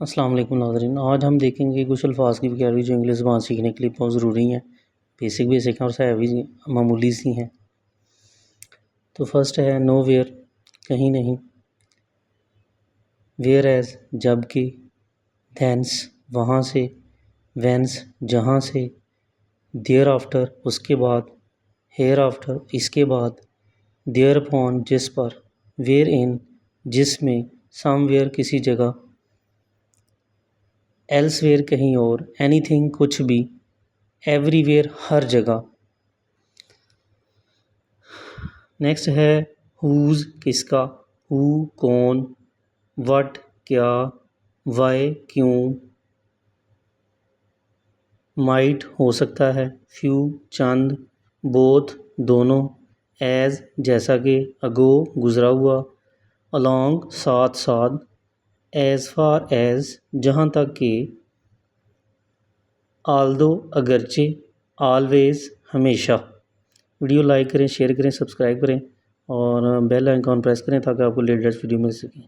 अस्सलाम वालेकुम नाज़रीन। आज हम देखेंगे कि कुछ अल्फाज की वोकैबुलरी जो इंग्लिश ज़बान सीखने के लिए बहुत ज़रूरी हैं। बेसिक हैं और हैवी मामूली सी हैं। तो फर्स्ट है नो वेयर, कहीं नहीं। वेयर एज, जबकि। थैंस, वहाँ से। वैंस, जहाँ से। देयर आफ्टर, उसके बाद। हेयर आफ्टर, इसके बाद। देयर अपॉन, जिस पर। वेयर इन, जिसमें। समवेयर, किसी जगह। एल्सवेयर, कहीं और। एनीथिंग, कुछ भी। एवरीवेयर, हर जगह। नेक्स्ट है हुज़, किसका। हु, कौन। व्हाट, क्या। वाई, क्यों। माइट, हो सकता है। फ्यू, चंद। बोथ, दोनों। एज, जैसा कि। अगो, गुज़रा हुआ। अलॉन्ग, साथ साथ। एज़ फार एज़, जहाँ तक कि। आल्दो, अगरचे। ऑलवेज़, हमेशा। वीडियो लाइक करें, शेयर करें, सब्सक्राइब करें और बेल आइकॉन प्रेस करें ताकि आपको लेटेस्ट वीडियो मिल सके।